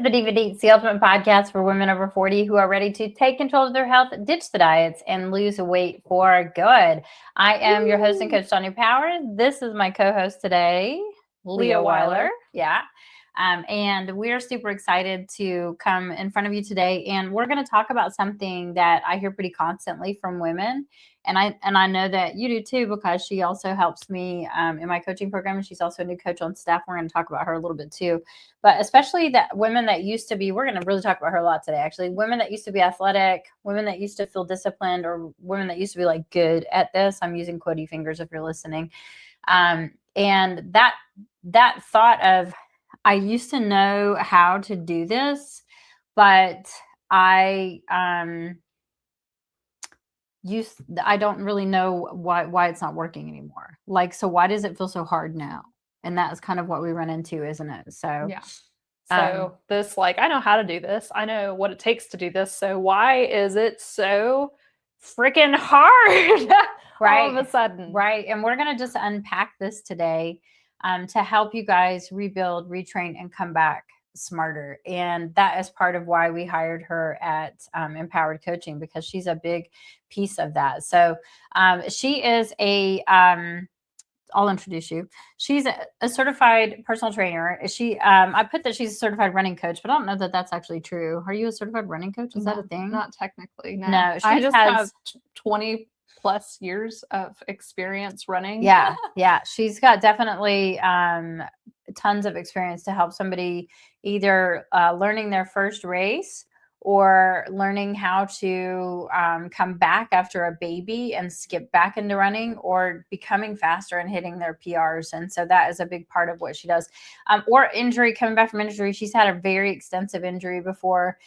the Diva Deets, the ultimate podcast for women over 40 who are ready to take control of their health, ditch the diets, and lose weight for good. I am your host and coach, Danya Powers. This is my co-host today, Leah Weiler. Yeah. And we're super excited to come in front of you today. And we're going to talk about something that I hear pretty constantly from women. And I know that you do too, because she also helps me in my coaching program. And she's also a new coach on staff. We're going to talk about her a little bit too. But especially that women that used to be, we're going to really talk about her a lot today, actually. Women that used to be athletic, women that used to feel disciplined, or women that used to be like good at this. I'm using quotey fingers if you're listening. And that thought of, I used to know how to do this, but I don't really know why it's not working anymore. Like, so why does it feel so hard now? And that's kind of what we run into, isn't it? So yeah. So this, like, I know how to do this. I know what it takes to do this. So why is it so freaking hard all of a sudden? Right. And we're going to just unpack this today to help you guys rebuild, retrain, and come back smarter. And that is part of why we hired her at Empowered Coaching, because she's a big piece of that. So she is I'll introduce you. She's a certified personal trainer. I put that she's a certified running coach, but I don't know that that's actually true. Are you a certified running coach? Is that a thing? Not technically. No, I just have 20 plus years of experience running. Yeah. She's got definitely tons of experience to help somebody either learning their first race or learning how to come back after a baby and skip back into running, or becoming faster and hitting their PRs. And so that is a big part of what she does. Or injury, coming back from injury. She's had a very extensive injury before.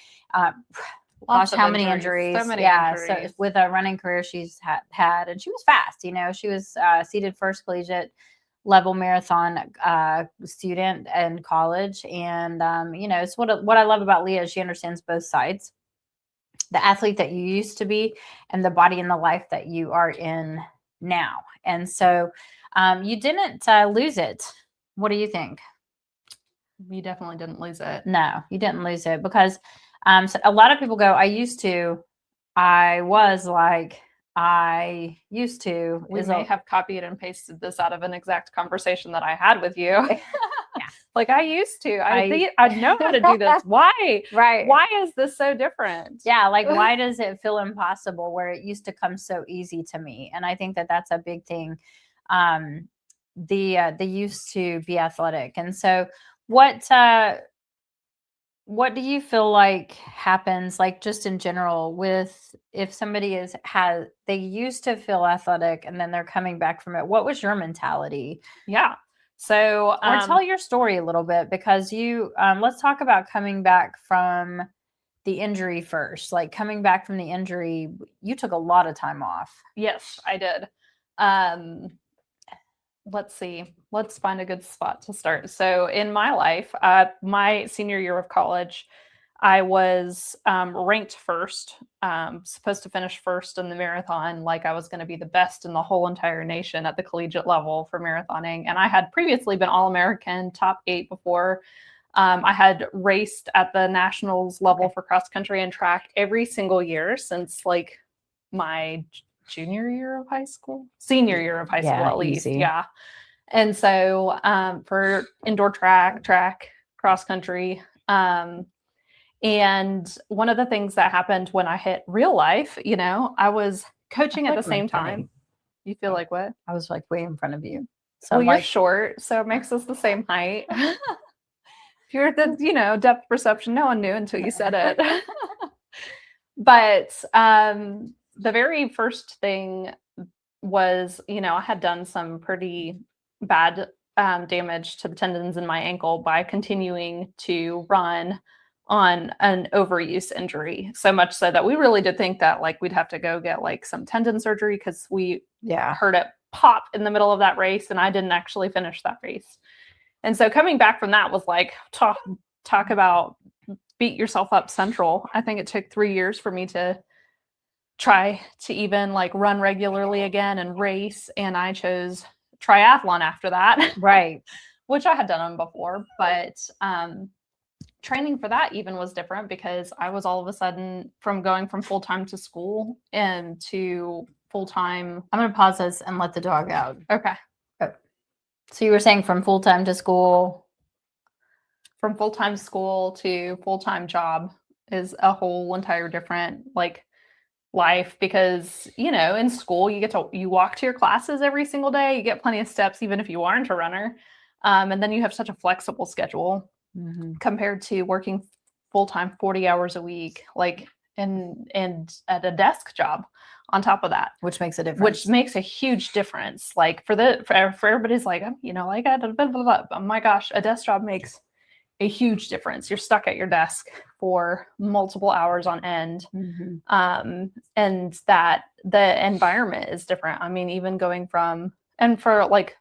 Gosh, how many injuries? So many injuries. So with a running career she's had, and she was fast. She was seated first collegiate level marathon student in college. And, it's what I love about Leah is she understands both sides, the athlete that you used to be and the body and the life that you are in now. And so you didn't lose it. What do you think? You definitely didn't lose it. No, you didn't lose it, because so a lot of people go, I used to. We may have copied and pasted this out of an exact conversation that I had with you. Yeah. Like, I used to. I know how to do this. Why? Right. Why is this so different? Yeah. Like, why does it feel impossible where it used to come so easy to me? And I think that that's a big thing. They used to be athletic. And so what do you feel like happens, like just in general, with if somebody they used to feel athletic and then they're coming back from it? What was your mentality? Yeah. So, or tell your story a little bit, because let's talk about coming back from the injury first. Like, coming back from the injury, you took a lot of time off. Yes, I did. Let's see. Let's find a good spot to start. So in my life, my senior year of college, I was ranked first, supposed to finish first in the marathon. Like, I was going to be the best in the whole entire nation at the collegiate level for marathoning. And I had previously been All-American, top 8 before. I had raced at the nationals level for cross country and track every single year since like my senior year of high school, at least. Easy. Yeah. And so for indoor track, cross country. And one of the things that happened when I hit real life, I was coaching at the same time. You feel like what? I was like way in front of you. So well, you're short, so it makes us the same height. If you're at the, depth perception, no one knew until you said it. But the very first thing was, I had done some pretty bad damage to the tendons in my ankle by continuing to run on an overuse injury. So much so that we really did think that like we'd have to go get like some tendon surgery, because we heard it pop in the middle of that race, and I didn't actually finish that race. And so coming back from that was like, talk about beat yourself up central. I think it took 3 years for me to try to even like run regularly again and race. And I chose triathlon after that. Right. Which I had done them before, but training for that even was different because I was all of a sudden going from full-time to school and to full-time. I'm going to pause this and let the dog out. Okay. So you were saying from full-time to school? From full-time school to full-time job is a whole entire different like life because, you know, in school you walk to your classes every single day, you get plenty of steps even if you aren't a runner. And then you have such a flexible schedule compared to working full-time 40 hours a week, like and at a desk job on top of that, which makes a difference. Which makes a huge difference. Like for everybody's like, you know, like blah, blah, blah. Oh my gosh, a desk job makes a huge difference. You're stuck at your desk for multiple hours on end. And that the environment is different. I mean, even going from, and for like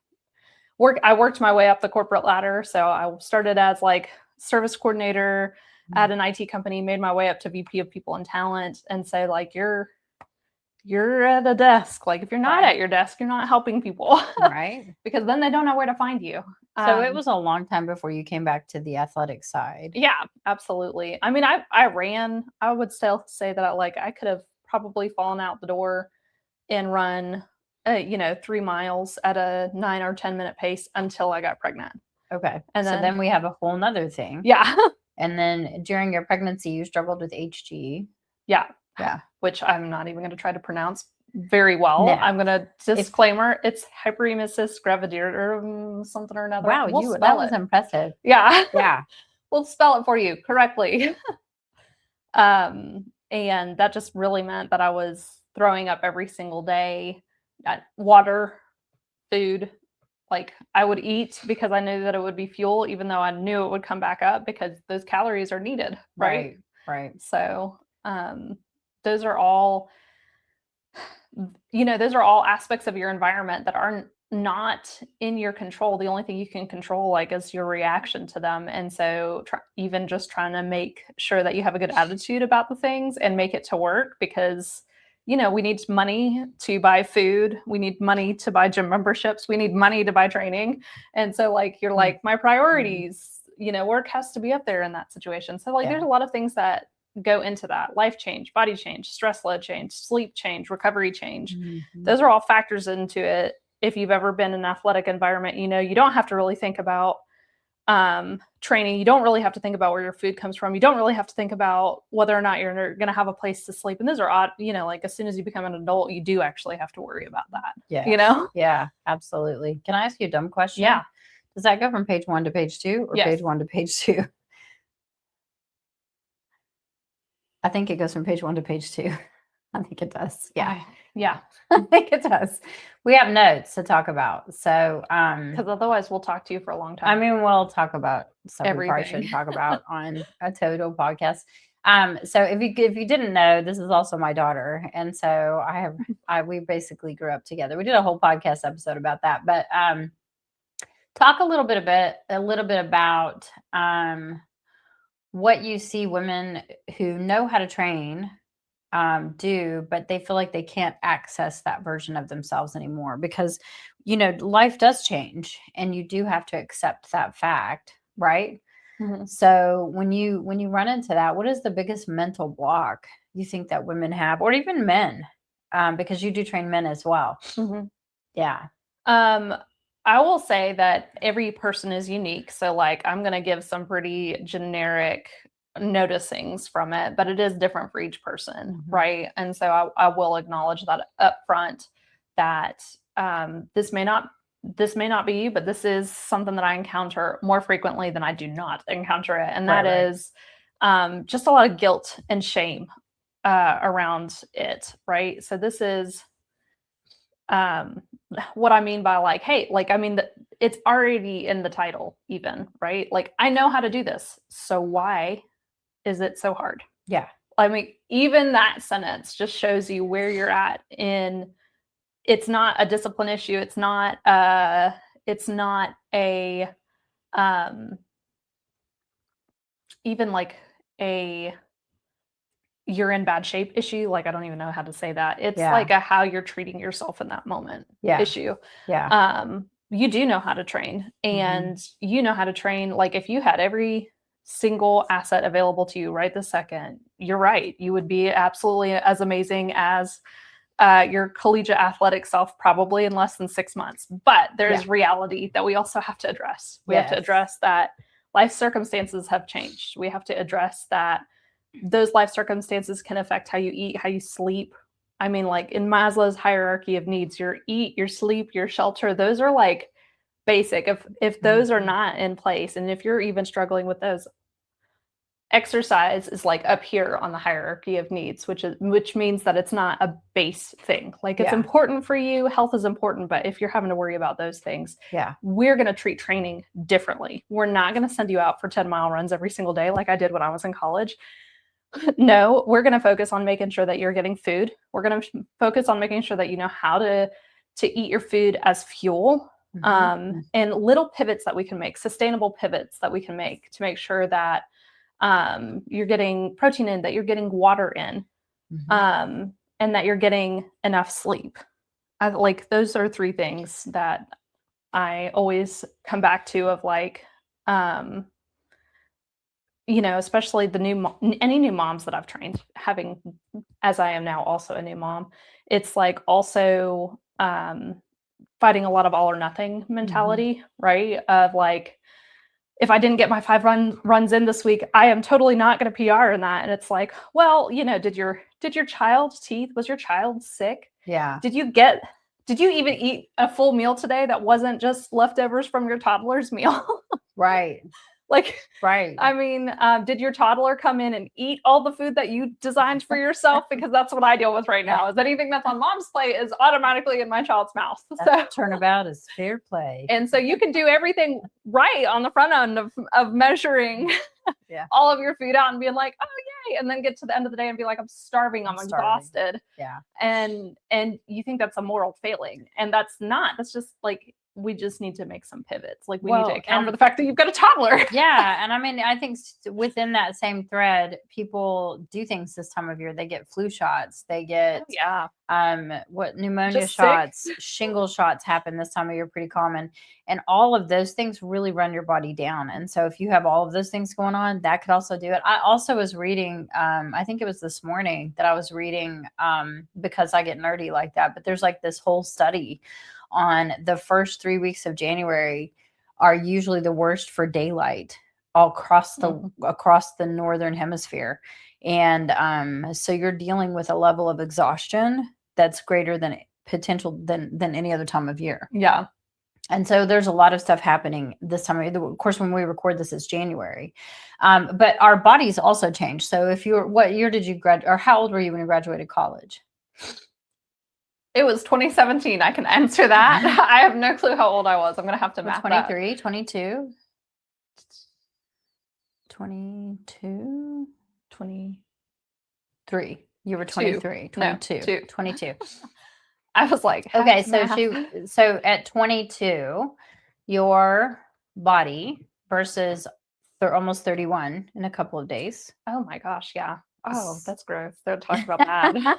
work, I worked my way up the corporate ladder. So I started as like service coordinator at an IT company, made my way up to VP of people and talent. And so like, you're at a desk. Like if you're not at your desk, you're not helping people. Right. Because then they don't know where to find you. So it was a long time before you came back to the athletic side. Yeah, absolutely. I mean, I ran, I would still say that I could have probably fallen out the door and run, 3 miles at a 9 or 10 minute pace until I got pregnant. Okay. And so then we have a whole nother thing. Yeah. And then during your pregnancy, you struggled with HG. Yeah. Yeah. Which I'm not even going to try to pronounce very well. No. I'm going to disclaimer. It's hyperemesis gravidarum something or another. Wow. That was impressive. Yeah. Yeah. We'll spell it for you correctly. And that just really meant that I was throwing up every single day. Water, food, like I would eat because I knew that it would be fuel, even though I knew it would come back up because those calories are needed. Right. So, those are all aspects of your environment that are not in your control. The only thing you can control, like, is your reaction to them. And so even just trying to make sure that you have a good attitude about the things and make it to work because, we need money to buy food. We need money to buy gym memberships. We need money to buy training. And so like, you're like, my priorities, work has to be up there in that situation. So like, there's a lot of things that go into that: life change, body change, stress load change, sleep change, recovery change. Those are all factors into it. If you've ever been in an athletic environment, you don't have to really think about training. You don't really have to think about where your food comes from. You don't really have to think about whether or not you're going to have a place to sleep. And those are odd, like as soon as you become an adult, you do actually have to worry about that. Yeah. Yeah, absolutely. Can I ask you a dumb question? Yeah. Does that go from page 1 to page 2 or page 1 to page 2? I think it goes from page 1 to page 2. I think it does. Yeah. Yeah. I think it does. We have notes to talk about. So, because otherwise we'll talk to you for a long time. I mean, we'll talk about stuff everything we probably shouldn't talk about on a total podcast. So if you didn't know, this is also my daughter. And so we basically grew up together. We did a whole podcast episode about that, but, talk a little bit about, what you see women who know how to train do, but they feel like they can't access that version of themselves anymore because, life does change and you do have to accept that fact, right? So when you run into that, what is the biggest mental block you think that women have, or even men? Because you do train men as well. Yeah. I will say that every person is unique. So like, I'm going to give some pretty generic noticings from it, but it is different for each person. Right. And so I will acknowledge that up front that, this may not be you, but this is something that I encounter more frequently than I do not encounter it. And that is, just a lot of guilt and shame, around it. Right. So this is, what I mean by like, hey, like, I mean, it's already in the title even, right? Like, I know how to do this. So why is it so hard? Yeah. I mean, even that sentence just shows you where you're at in, it's not a discipline issue. It's not a, even like you're in bad shape issue. Like, I don't even know how to say that. It's like a how you're treating yourself in that moment issue. Yeah. You do know how to train and you know how to train. Like if you had every single asset available to you right this second, you're right. You would be absolutely as amazing as your collegiate athletic self probably in less than 6 months. But there's reality that we also have to address. We have to address that life circumstances have changed. We have to address that those life circumstances can affect how you eat, how you sleep. I mean, like in Maslow's hierarchy of needs, your eat, your sleep, your shelter, those are like basic. If those are not in place, and if you're even struggling with those, exercise is like up here on the hierarchy of needs, which means that it's not a base thing. Like it's important for you, health is important, but if you're having to worry about those things, we're going to treat training differently. We're not going to send you out for 10-mile runs every single day like I did when I was in college. No, we're going to focus on making sure that you're getting food. We're going to focus on making sure that you know how to eat your food as fuel. And little pivots that we can make, sustainable pivots that we can make to make sure that you're getting protein in, that you're getting water in, and that you're getting enough sleep. Like those are 3 things that I always come back to of like, you know, especially any new moms that I've trained, having, as I am now also a new mom, it's like also fighting a lot of all or nothing mentality, right? Of like, if I didn't get my 5 runs in this week, I am totally not going to PR in that. And it's like, well, you know, did your child's teeth, was your child sick? Yeah. Did you even eat a full meal today that wasn't just leftovers from your toddler's meal? Right. Like, right. I mean, did your toddler come in and eat all the food that you designed for yourself? Because that's what I deal with right now, is anything that's on mom's plate is automatically in my child's mouth. So turnabout is fair play. And so you can do everything right on the front end of measuring all of your food out and being like, oh, yay. And then get to the end of the day and be like, I'm starving. I'm exhausted. Yeah. And you think that's a moral failing. And that's not. That's just like, we just need to make some pivots. Like we need to account for the fact that you've got a toddler. Yeah. And I mean, I think within that same thread, people do things this time of year. They get flu shots. They get pneumonia shots, shingle shots happen this time of year, pretty common. And all of those things really run your body down. And so if you have all of those things going on, that could also do it. I also was reading, I think it was this morning that I was reading, because I get nerdy like that, but there's like this whole study on the first 3 weeks of January are usually the worst for daylight all across the northern hemisphere. And so you're dealing with a level of exhaustion that's greater than potential than any other time of year. Yeah. And so there's a lot of stuff happening this time of year. Of course, when we record this, it's January. But our bodies also change. So what year did you graduate, or how old were you when you graduated college? It was 2017. I can answer that. I have no clue how old I was. I'm going to have to math 23, that. 22, 22, 23. You were 23, 22, 22. I was like, okay, so at 22, your body versus almost 31 in a couple of days. Oh my gosh, yeah. Oh, that's gross. Don't talk about that.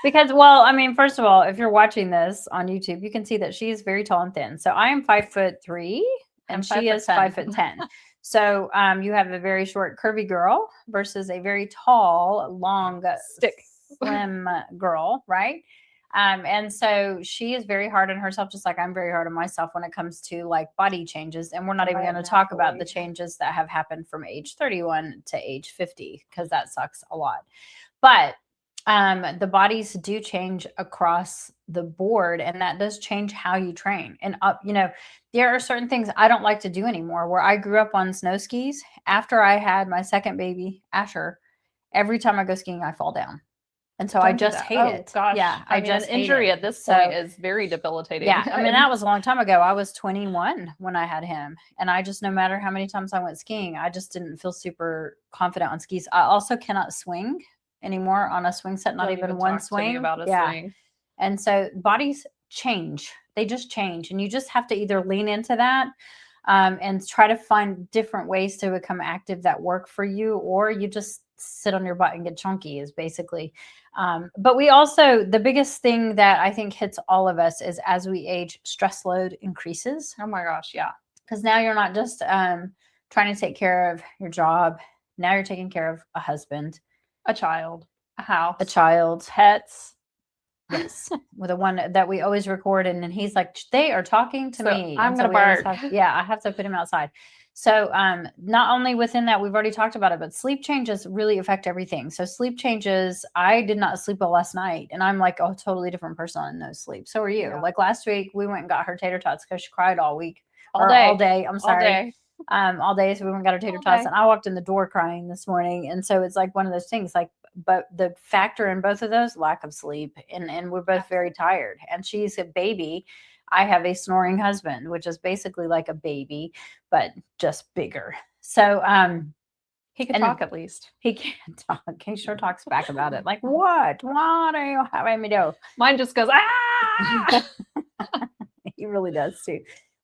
Because, well, I mean, first of all, if you're watching this on YouTube, you can see that she is very tall and thin. So I am 5'3" and she is 5'10". So you have a very short, curvy girl versus a very tall, long, slim girl, right? And so she is very hard on herself, just like I'm very hard on myself when it comes to like body changes. And we're not even going to talk about the changes that have happened from age 31 to age 50, because that sucks a lot. But the bodies do change across the board, and that does change how you train. And you know, there are certain things I don't like to do anymore. Where I grew up on snow skis, after I had my second baby, Asher, every time I go skiing, I fall down. And so I just hate it. Gosh. Yeah, I mean, an injury at this point is very debilitating. Yeah, I mean, that was a long time ago. I was 21 when I had him. And I just, no matter how many times I went skiing, I just didn't feel super confident on skis. I also cannot swing anymore on a swing set, not even one swing. About a swing. And so bodies change. They just change. And you just have to either lean into that and try to find different ways to become active that work for you, or you just sit on your butt and get chunky is basically. But we also, the biggest thing that I think hits all of us is as we age, stress load increases. Oh my gosh. Yeah. Because now you're not just trying to take care of your job. Now you're taking care of a husband, a child, a house, a child, pets. Yes, with the one that we always record, and then he's like, they are talking to me. I'm gonna bark. bark. I have to put him outside. So not only within that, we've already talked about it, but sleep changes really affect everything. So sleep changes, I did not sleep well last night, and I'm like a totally different person on no sleep. So are you. Yeah. Like last week, we went and got her tater tots because she cried all week. All day. All day. I'm sorry. All day. All day. So we went and got her tater tots, and I walked in the door crying this morning. And so it's like one of those things, like, but the factor in both of those, lack of sleep, and we're both very tired. And she's a baby. I have a snoring husband, which is basically like a baby, but just bigger. So he can talk at least. He can't talk. He sure talks back about it. Like, what are you having me do? Mine just goes, ah! He really does too.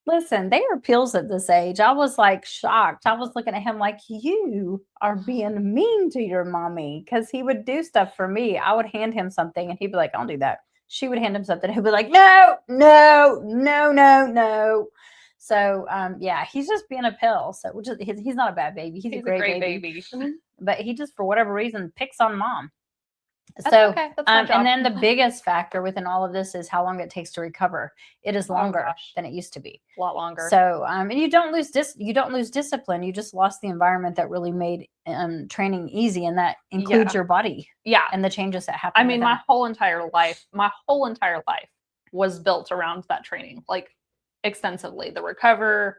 Listen, they are pills at this age. I was like shocked. I was looking at him like, you are being mean to your mommy, because he would do stuff for me. I would hand him something and he'd be like, I'll do that. She would hand him something. He'd be like, no. So, yeah, he's just being a pill. So he's not a bad baby. He's a great baby. But he just, for whatever reason, picks on mom. That's okay. That's and then the biggest factor within all of this is how long it takes to recover. It is longer than it used to be. A lot longer. So, and you don't lose discipline. You just lost the environment that really made training easy, and that includes your body. Yeah, and the changes that happen. I mean, my whole entire life was built around that training, like extensively. The recovery.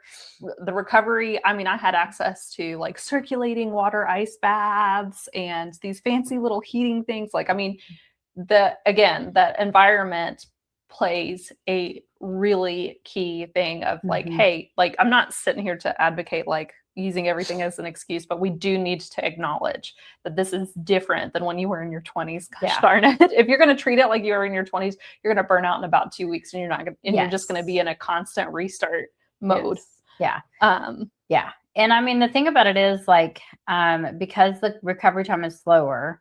I mean, I had access to like circulating water ice baths and these fancy little heating things. Like, I mean, that environment plays a really key thing of like, hey, like, I'm not sitting here to advocate like using everything as an excuse, but we do need to acknowledge that this is different than when you were in your 20s. Gosh darn it. If you're going to treat it like you were in your 20s, you're going to burn out in about 2 weeks, and you're just going to be in a constant restart mode. Yeah. Yeah. And I mean, the thing about it is like, because the recovery time is slower,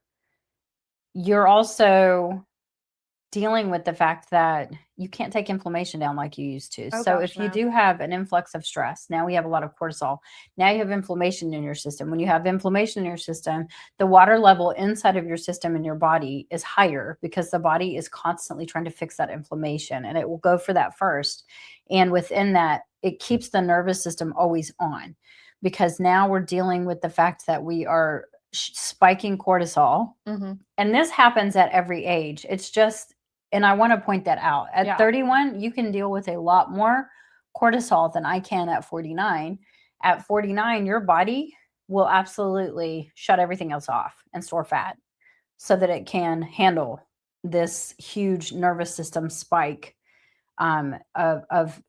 you're also dealing with the fact that you can't take inflammation down like you used to. If you do have an influx of stress, now we have a lot of cortisol. Now you have inflammation in your system. When you have inflammation in your system, the water level inside of your system in your body is higher, because the body is constantly trying to fix that inflammation, and it will go for that first. And within that, it keeps the nervous system always on, because now we're dealing with the fact that we are spiking cortisol. And this happens at every age. It's just, and I want to point that out. At 31, you can deal with a lot more cortisol than I can at 49. At 49, your body will absolutely shut everything else off and store fat so that it can handle this huge nervous system spike of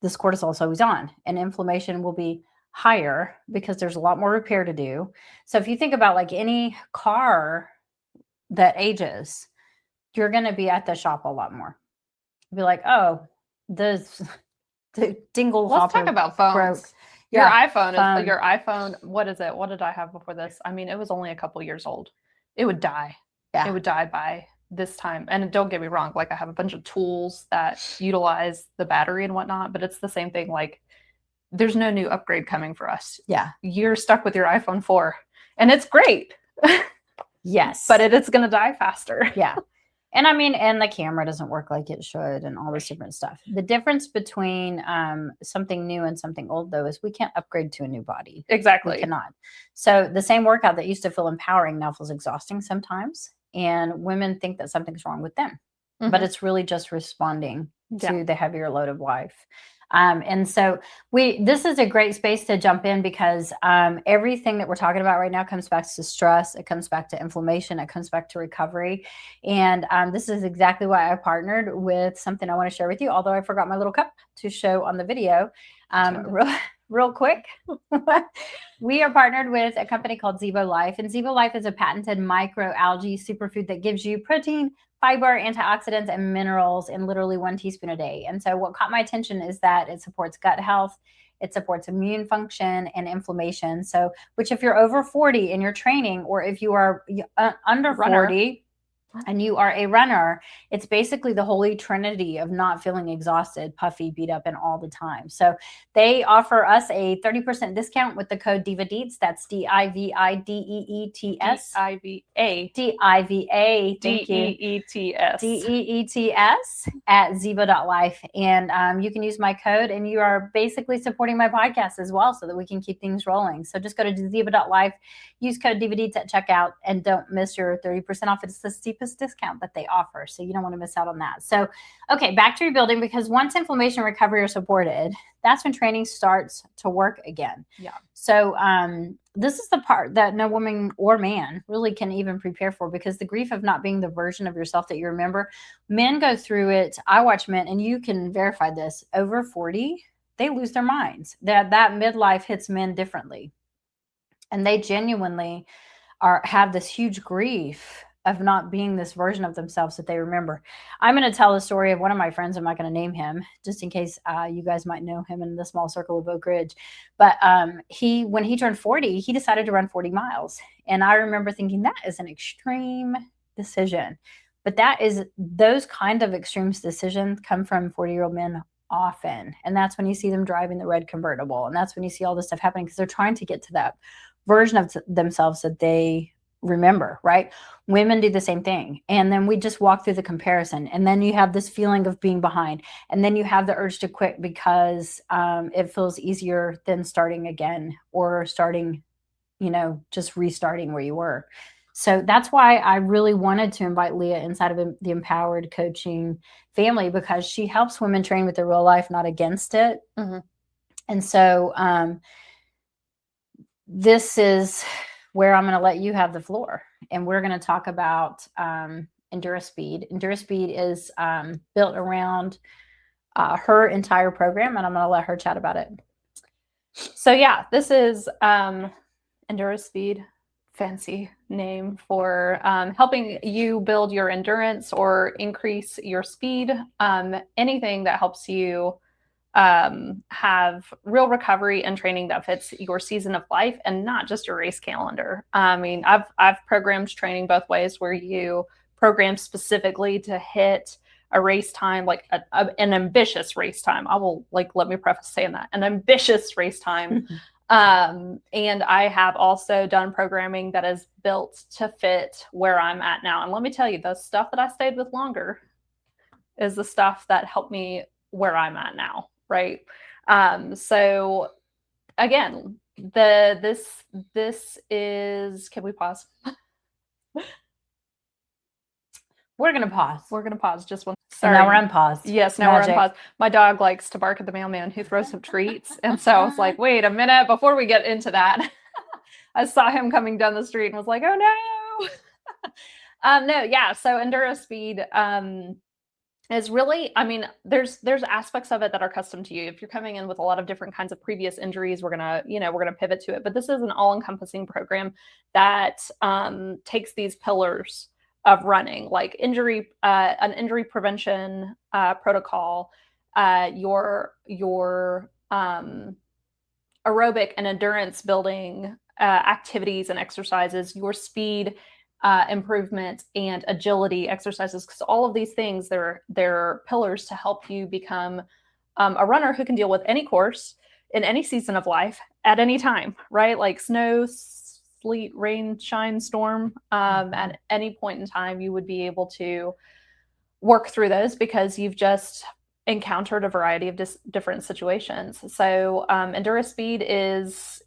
this cortisol is always on, and inflammation will be higher because there's a lot more repair to do. So if you think about like any car that ages, you're going to be at the shop a lot more. Be like, oh, the dingle. Let's talk about phones. Broke. Your iPhone. What is it? What did I have before this? I mean, it was only a couple years old. It would die. Yeah. It would die by this time. And don't get me wrong, like I have a bunch of tools that utilize the battery and whatnot, but it's the same thing. Like, there's no new upgrade coming for us. Yeah. You're stuck with your iPhone 4, and it's great. Yes. But it's going to die faster. Yeah. And I mean, and the camera doesn't work like it should, and all this different stuff. The difference between something new and something old, though, is we can't upgrade to a new body. Exactly. We cannot. So the same workout that used to feel empowering now feels exhausting sometimes. And women think that something's wrong with them, but it's really just responding to the heavier load of life. And so this is a great space to jump in, because everything that we're talking about right now comes back to stress. It comes back to inflammation. It comes back to recovery. And this is exactly why I partnered with something I want to share with you, although I forgot my little cup to show on the video. Real quick, we are partnered with a company called Zevo Life, and Zevo Life is a patented microalgae superfood that gives you protein, fiber, antioxidants, and minerals in literally 1 teaspoon a day. And so what caught my attention is that it supports gut health, it supports immune function and inflammation. So, which if you're over 40 and you're training, or if you are under 40, and you are a runner, it's basically the holy trinity of not feeling exhausted, puffy, beat up, and all the time. So they offer us a 30% discount with the code DIVADEETS. That's DIVIDEETS. DIVA. DIVA. Thank you. DEETS. DEETS at ziva.life. And you can use my code, and you are basically supporting my podcast as well so that we can keep things rolling. So just go to ziva.life, use code DVDs at checkout, and don't miss your 30% off. It's the steepest discount that they offer, so you don't want to miss out on that. So, okay, back to rebuilding, because once inflammation and recovery are supported, that's when training starts to work again. Yeah. So this is the part that no woman or man really can even prepare for, because the grief of not being the version of yourself that you remember, men go through it. I watch men, and you can verify this, over 40, they lose their minds. That midlife hits men differently. And they genuinely have this huge grief of not being this version of themselves that they remember. I'm going to tell the story of one of my friends. I'm not going to name him, just in case you guys might know him in the small circle of Oak Ridge. But when he turned 40, he decided to run 40 miles. And I remember thinking, that is an extreme decision. But those kind of extreme decisions come from 40-year-old men often. And that's when you see them driving the red convertible. And that's when you see all this stuff happening, because they're trying to get to that version of themselves that they remember, right? Women do the same thing. And then we just walk through the comparison. And then you have this feeling of being behind. And then you have the urge to quit because it feels easier than starting again, or starting, just restarting where you were. So that's why I really wanted to invite Leah inside of the Empowered Coaching family, because she helps women train with their real life, not against it. Mm-hmm. And so this is where I'm going to let you have the floor. And we're going to talk about EnduraSpeed. EnduraSpeed is built around her entire program, and I'm going to let her chat about it. So yeah, this is EnduraSpeed, fancy name for helping you build your endurance or increase your speed. Anything that helps you have real recovery and training that fits your season of life and not just your race calendar. I mean, I've programmed training both ways, where you program specifically to hit a race time, like an ambitious race time. I will let me preface saying that, an ambitious race time. And I have also done programming that is built to fit where I'm at now. And let me tell you, the stuff that I stayed with longer is the stuff that helped me where I'm at now. Right. So again, this is, can we pause? We're going to pause. We're going to pause just one. Sorry. And now we're on pause. Yes. Now Magic. We're on pause. My dog likes to bark at the mailman who throws some treats. And so I was like, wait a minute, before we get into that, I saw him coming down the street and was like, oh no. No. Yeah. So EnduraSpeed, is really, I mean, there's aspects of it that are custom to you. If you're coming in with a lot of different kinds of previous injuries, we're going to pivot to it. But this is an all-encompassing program that takes these pillars of running, like an injury prevention protocol, your aerobic and endurance building activities and exercises, your speed improvement and agility exercises, because all of these things, they're pillars to help you become a runner who can deal with any course in any season of life at any time, right? Like snow, sleet, rain, shine, storm, at any point in time, you would be able to work through those because you've just encountered a variety of different situations. So EnduraSpeed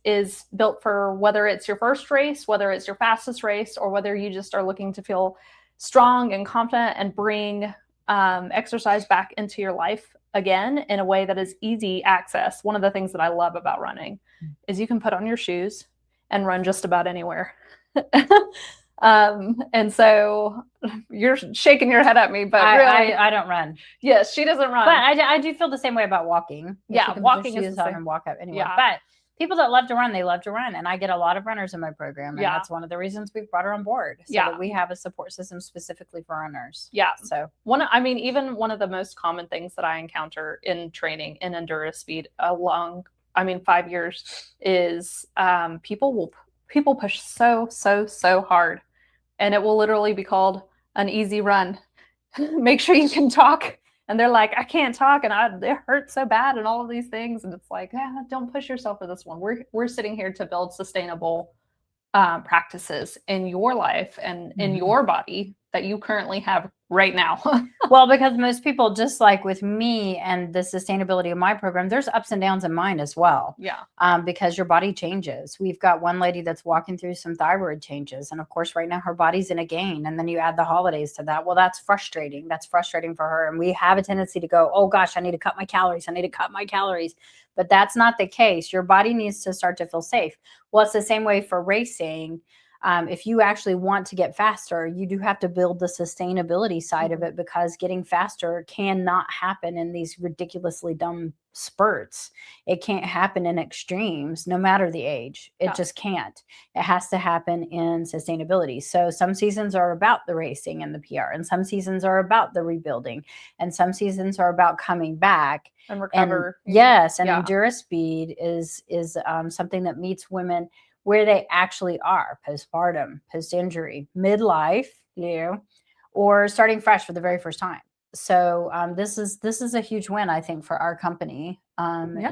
is built for whether it's your first race, whether it's your fastest race, or whether you just are looking to feel strong and confident and bring exercise back into your life again in a way that is easy access. One of the things that I love about running is you can put on your shoes and run just about anywhere. And so you're shaking your head at me, but really, I don't run. Yes, she doesn't run. But I do feel the same way about walking. Yeah, walking is the same. And walk up anywhere. Yeah. But people that love to run, they love to run. And I get a lot of runners in my program. And Yeah. that's one of the reasons we've brought her on board. So Yeah. that we have a support system specifically for runners. Yeah. So even one of the most common things that I encounter in training in EnduraSpeed 5 years is people push so hard, and it will literally be called an easy run. Make sure you can talk. And they're like, I can't talk, and it hurts so bad, and all of these things. And it's like, don't push yourself for this one. We're sitting here to build sustainable practices in your life and in your body that you currently have right now. Well, because most people, just like with me and the sustainability of my program, there's ups and downs in mine as well. Yeah. Because your body changes. We've got one lady that's walking through some thyroid changes. And of course, right now her body's in a gain. And then you add the holidays to that. Well, that's frustrating. That's frustrating for her. And we have a tendency to go, oh gosh, I need to cut my calories. I need to cut my calories. But that's not the case. Your body needs to start to feel safe. Well, it's the same way for racing. If you actually want to get faster, you do have to build the sustainability side of it, because getting faster cannot happen in these ridiculously dumb spurts. It can't happen in extremes, no matter the age. It just can't. It has to happen in sustainability. So some seasons are about the racing and the PR, and some seasons are about the rebuilding, and some seasons are about coming back and recover. And yes, and EnduraSpeed is something that meets women where they actually are, postpartum, post-injury, midlife, or starting fresh for the very first time. So this is a huge win, I think, for our company.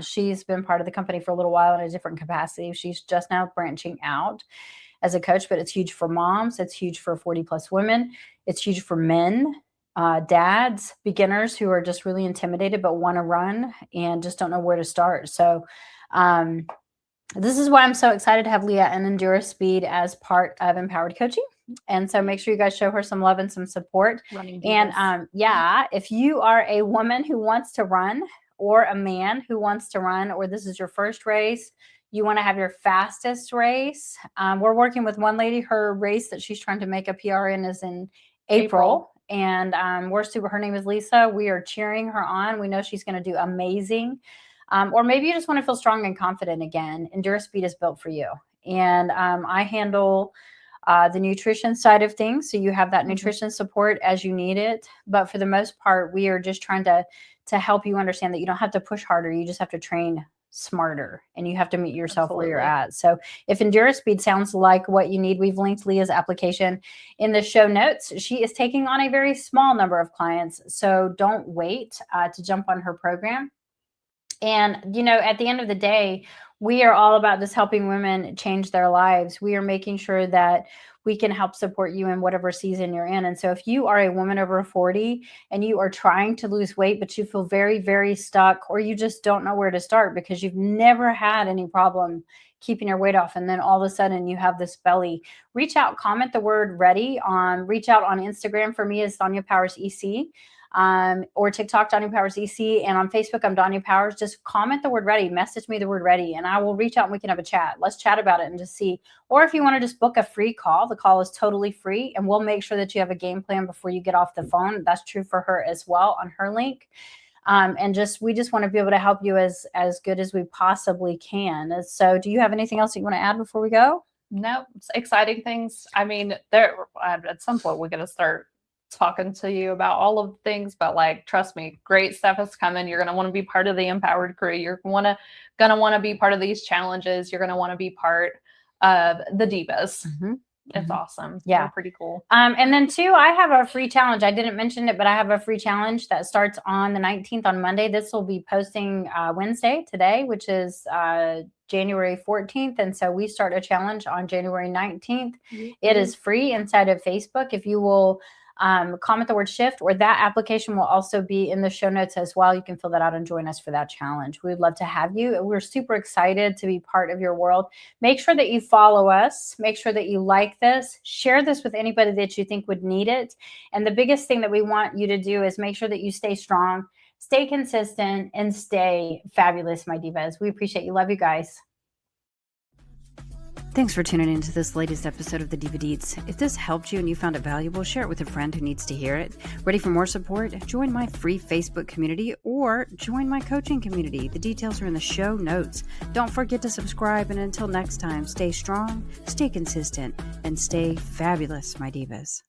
She's been part of the company for a little while in a different capacity. She's just now branching out as a coach, but it's huge for moms. It's huge for 40 plus women. It's huge for men, dads, beginners who are just really intimidated but want to run and just don't know where to start. So this is why I'm so excited to have Leah and EnduraSpeed as part of Empowered Coaching. And so make sure you guys show her some love and some support. And if you are a woman who wants to run, or a man who wants to run, or this is your first race, you want to have your fastest race. We're working with one lady. Her race that she's trying to make a PR in is in April. And her name is Lisa. We are cheering her on. We know she's going to do amazing. Or maybe you just want to feel strong and confident again. EnduraSpeed is built for you. And I handle the nutrition side of things. So you have that nutrition support as you need it. But for the most part, we are just trying to help you understand that you don't have to push harder. You just have to train smarter, and you have to meet yourself where you're at. So if EnduraSpeed sounds like what you need, we've linked Leah's application in the show notes. She is taking on a very small number of clients. So don't wait to jump on her program. And, at the end of the day, we are all about just helping women change their lives. We are making sure that we can help support you in whatever season you're in. And so if you are a woman over 40 and you are trying to lose weight, but you feel very, very stuck, or you just don't know where to start because you've never had any problem keeping your weight off, and then all of a sudden you have this belly, reach out, comment the word ready reach out on Instagram. For me, is Danya Powers EC. Or TikTok, Danya Powers EC, and on Facebook, I'm Danya Powers. Just comment the word ready, message me the word ready, and I will reach out and we can have a chat. Let's chat about it and just see. Or if you want to just book a free call, the call is totally free, and we'll make sure that you have a game plan before you get off the phone. That's true for her as well on her link. And we just want to be able to help you as good as we possibly can. So do you have anything else that you want to add before we go? No, it's exciting things. I mean, at some point we're going to start talking to you about all of the things, but trust me, great stuff is coming. You're going to want to be part of the Empowered crew. You're going to want to be part of these challenges. You're going to want to be part of the Divas. It's awesome. Yeah. Pretty cool. And then too, I have a free challenge. I didn't mention it, but I have a free challenge that starts on the 19th on Monday. This will be posting Wednesday today, which is January 14th. And so we start a challenge on January 19th. It is free inside of Facebook. If you will comment the word shift, or that application will also be in the show notes as well. You can fill that out and join us for that challenge. We'd love to have you. We're super excited to be part of your world. Make sure that you follow us. Make sure that you like this. Share this with anybody that you think would need it. And the biggest thing that we want you to do is make sure that you stay strong, stay consistent, and stay fabulous, my divas. We appreciate you. Love you guys. Thanks for tuning in to this latest episode of the Diva Deets. If this helped you and you found it valuable, share it with a friend who needs to hear it. Ready for more support? Join my free Facebook community or join my coaching community. The details are in the show notes. Don't forget to subscribe, and until next time, stay strong, stay consistent, and stay fabulous, my divas.